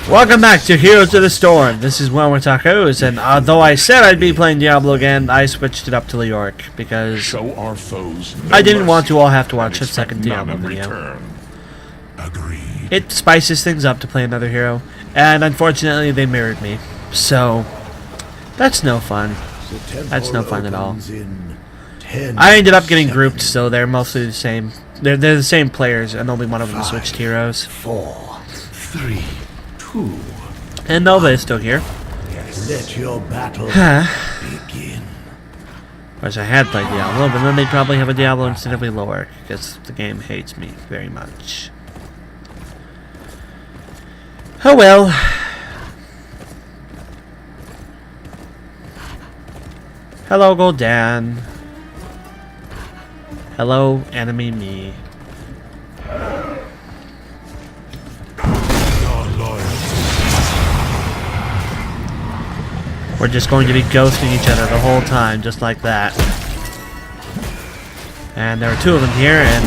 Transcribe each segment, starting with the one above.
Welcome back to Heroes of the Storm. This is WellArmedWithTacos, and although I said I'd be playing Diablo again, I switched it up to Leoric because Show our foes I didn't want to all have to watch a second Diablo video. Return. Agreed. It spices things up to play another hero, and unfortunately they mirrored me. So, that's no fun. That's no fun at all. I ended up getting grouped, so they're mostly the same. They're the same players, and only one of them switched heroes. 4, 3, 2. And Nova is still here. Let your battle begin. Of course, I had played Diablo, but then they'd probably have a Diablo instead of a Leoric, because the game hates me very much. Oh well. Hello, Goldan. Hello, enemy me. We're just going to be ghosting each other the whole time, just like that. And there were two of them here, and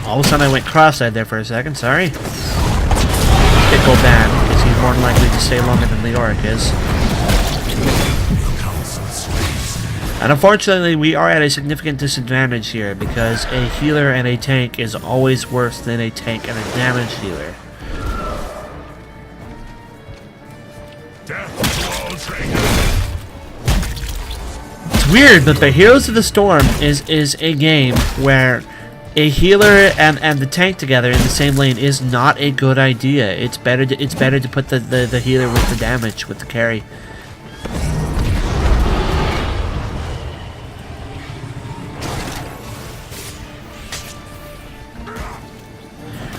all of a sudden I went cross-eyed there for a second. Sorry. Get Goldan, because he's more than likely to stay longer than Leoric is. And unfortunately, we are at a significant disadvantage here, because a healer and a tank is always worse than a tank and a damage healer. It's weird, but the Heroes of the Storm is a game where a healer and the tank together in the same lane is not a good idea. It's better to put the healer with the damage, with the carry.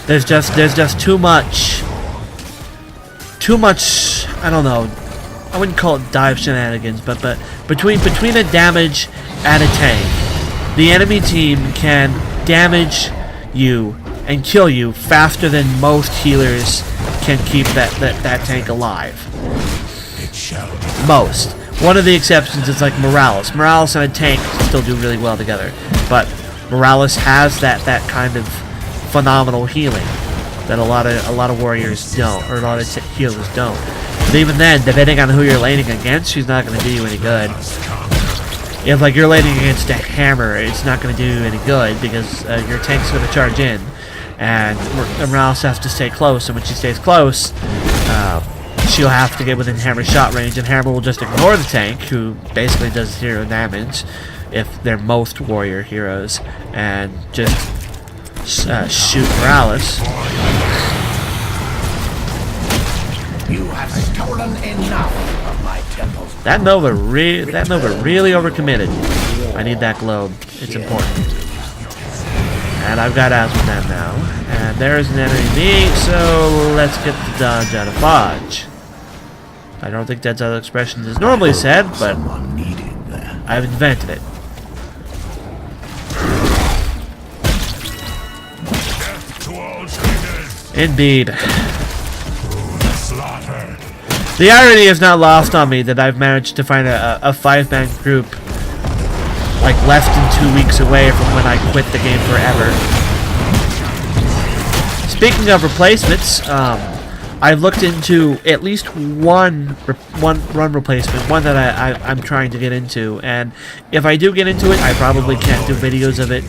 There's just too much, I don't know, I wouldn't call it dive shenanigans, but between a damage and a tank, the enemy team can damage you and kill you faster than most healers can keep that tank alive. Most. One of the exceptions is like Morales. Morales and a tank still do really well together, but Morales has that kind of phenomenal healing that a lot of warriors don't, or a lot of healers don't. But even then, depending on who you're laning against, she's not going to do you any good. If like you're laning against a hammer, it's not going to do you any good because your tank's going to charge in, and Morales has to stay close. And when she stays close, she'll have to get within hammer shot range, and hammer will just ignore the tank, who basically does 0 damage if they're most warrior heroes, and just shoot Morales. You have stolen enough of my temples. That Nova really overcommitted. I need that globe. It's important. And I've got Azmodan now. And there's an enemy me, so let's get the dodge out of Fudge. I don't think that's how the expression is normally said, but I've invented it. Indeed. The irony is not lost on me that I've managed to find a 5-man group like less than 2 weeks away from when I quit the game forever. Speaking of replacements, I've looked into at least one run replacement, one that I'm trying to get into, and if I do get into it, I probably can't do videos of it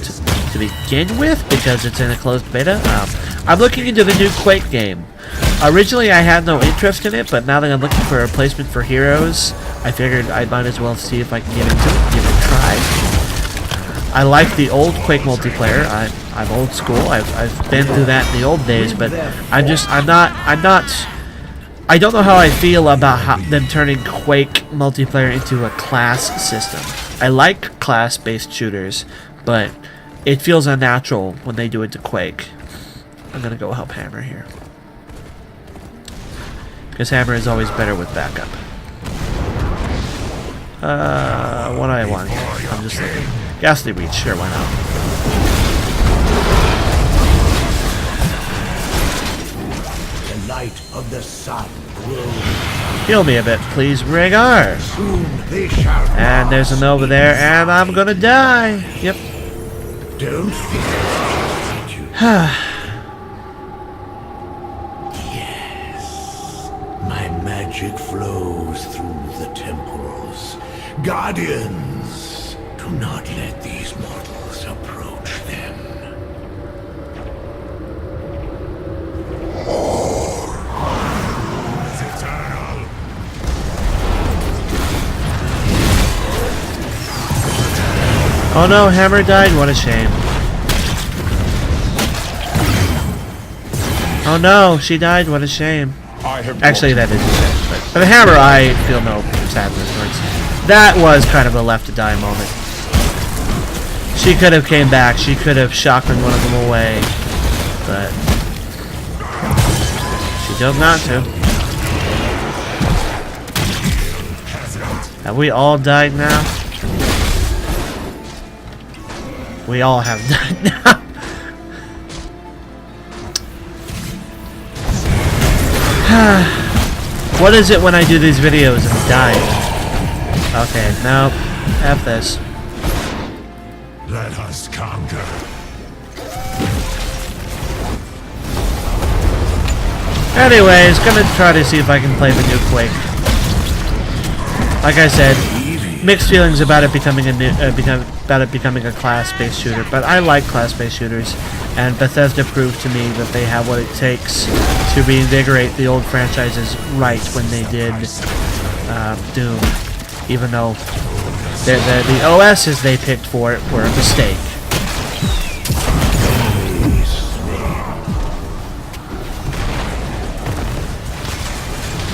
to begin with because it's in a closed beta. I'm looking into the new Quake game. Originally, I had no interest in it, but now that I'm looking for a replacement for heroes, I figured I might as well see if I can get into it, give it a try. I like the old Quake multiplayer. I'm old school. I've been through that in the old days, but I don't know how I feel about them turning Quake multiplayer into a class system. I like class-based shooters, but it feels unnatural when they do it to Quake. I'm gonna go help Hammer here, because Hammer is always better with backup. What do I want here? I'm just thinking. Ghastly Reach, sure, why not? The light of the sun will Heal me a bit, please, Rhaegar. soon they shall. And there's a Nova there, and I'm gonna die. Yep. Don't fear. My magic flows through the temples. Guardians, do not let these mortals approach them. Oh no, Hammer died? What a shame. Oh no, she died? What a shame. Actually, that is a shame. But for the Hammer, I feel no sadness towards. That was kind of a left to die moment. She could have came back. She could have shotgunned one of them away. But she chose not to. Have we all died now? We all have died now. What is it when I do these videos and die? Okay, no. F this. Let us conquer. Anyways, gonna try to see if I can play the new Quake. Like I said, mixed feelings about it becoming a class-based shooter, but I like class-based shooters, and Bethesda proved to me that they have what it takes to reinvigorate the old franchises right when they did Doom, even though the OSs they picked for it were a mistake.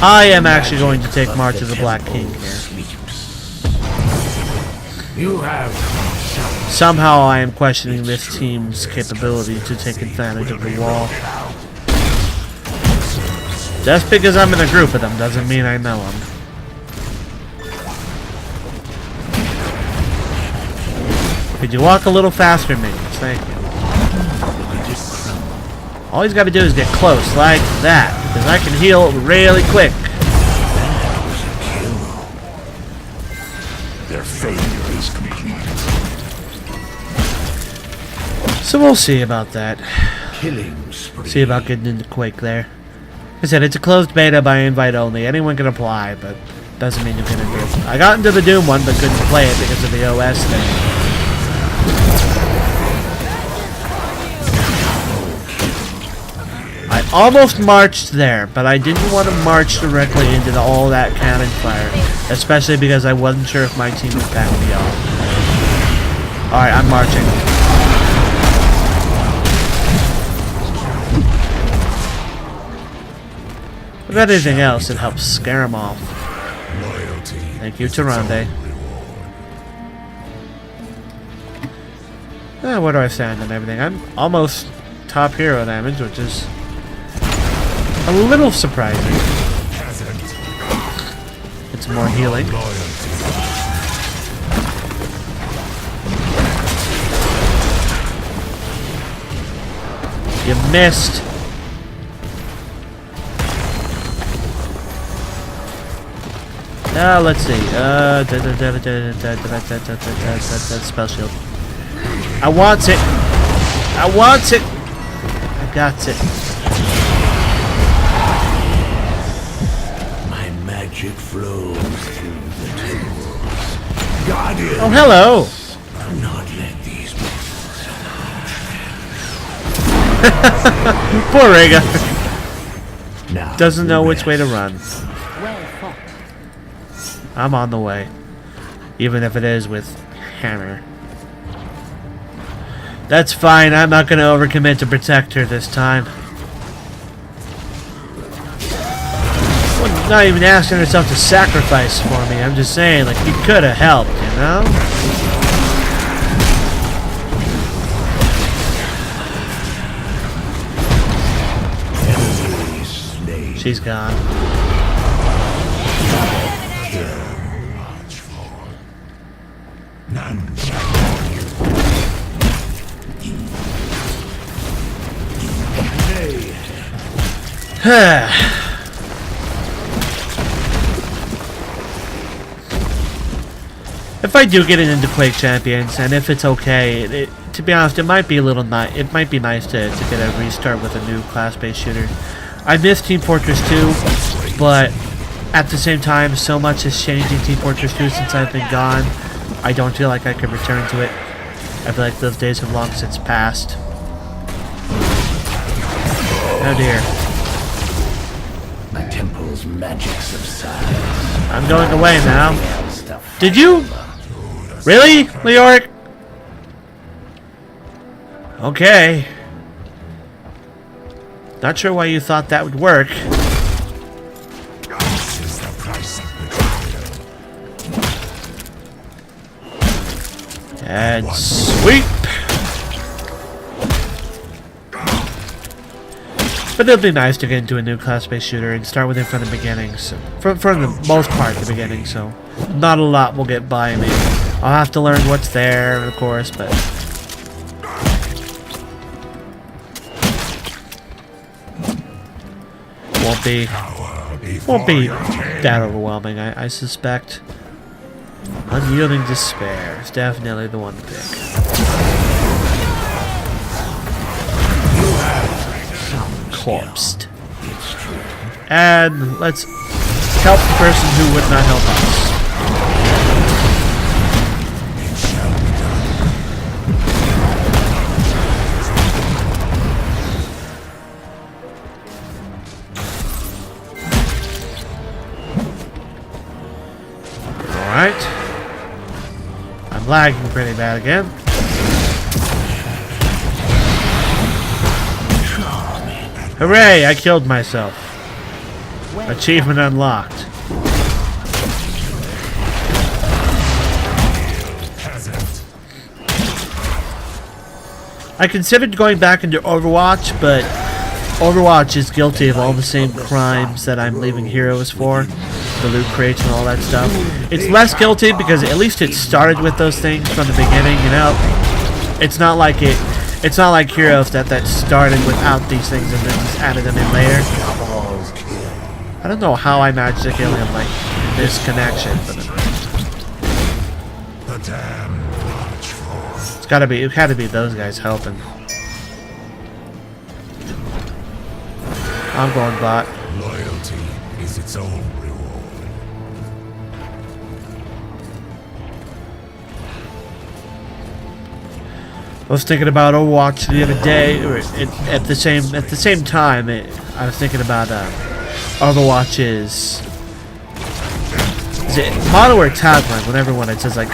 I am actually going to take March of the Black King here. You have Somehow I am questioning this team's capability to take advantage of the wall. Just because I'm in a group with them doesn't mean I know them. Could you walk a little faster, minions? Thank you. All he's got to do is get close, like that, because I can heal really quick. Their failure is complete. So we'll see about that. killing spree. See about getting into Quake there. Like I said, it's a closed beta by invite only. Anyone can apply, but doesn't mean you can enter it. I got into the Doom one, but couldn't play it because of the OS thing. I almost marched there, but I didn't want to march directly into all that cannon fire, especially because I wasn't sure if my team would back me off. Alright, I'm marching. If anything else, it helps scare them off. Thank you, Tyrande. Where do I stand on everything? I'm almost top hero damage, which is a little surprising. It's more healing. You missed. Let's see. Spell shield. I want it. I want it. I got it. My magic flows through the temples. Guardians, Oh, hello. do not let these Poor Rhaegar. now Doesn't know which rest. way to run. Well fought. I'm on the way. Even if it is with Hammer. That's fine. I'm not going to overcommit to protect her this time. Well, not even asking herself to sacrifice for me. I'm just saying, like, you could have helped, you know? Enemy slain. She's gone. March forward. None shall If I do get it into Quake Champions, and if it's okay, to be honest, it might be a little nice. It might be nice to get a restart with a new class-based shooter. I miss Team Fortress 2. but at the same time, so much has changed in Team Fortress 2 since I've been gone. I don't feel like I can return to it. I feel like those days have long since passed. Oh dear. The temple's magic subsides. I'm going away now. Did you? Really, Leoric? Okay. Not sure why you thought that would work. This is the price of betrayal. And sweep. But it'll be nice to get into a new class-based shooter and start with it from the beginning. So, from the most part, the beginning. So, not a lot will get by me. I'll have to learn what's there, of course, but won't be that overwhelming. I suspect. Unyielding Despair is definitely the one to pick. Corpsed. And let's help the person who would not help us. Alright. I'm lagging pretty bad again. Hooray! I killed myself. Achievement unlocked. I considered going back into Overwatch, but Overwatch is guilty of all the same crimes that I'm leaving Heroes for. The loot crates and all that stuff. It's less guilty because at least it started with those things from the beginning, you know? It's not like Heroes that started without these things and then just added them in later. I don't know how I managed to kill him, like, this connection, but it had to be those guys helping. I'm going bot. Loyalty is its own reward. I was thinking about Overwatch the other day, or at the same time. I was thinking about Overwatch's is it motto or tagline? Whenever when it says like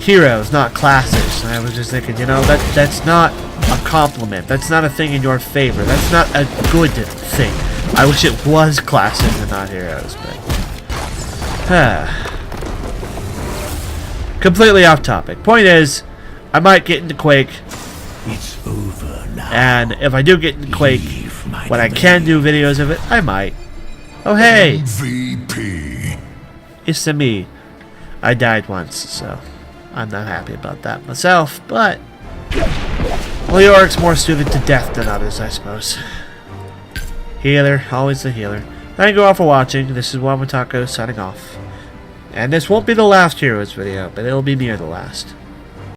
heroes, not classes. And I was just thinking, you know, that's not a compliment. That's not a thing in your favor. That's not a good thing. I wish it was classes and not heroes, but completely off topic. Point is, I might get into Quake. It's over now. And if I do get into Quake, when I can do videos of it, I might. Oh hey! MVP. It's to me. I died once, so I'm not happy about that myself, but Leoric's more suited to death than others, I suppose. Healer, always the healer. Thank you all for watching. This is WellArmedWithTacos signing off. And this won't be the last Heroes video, but it'll be near the last.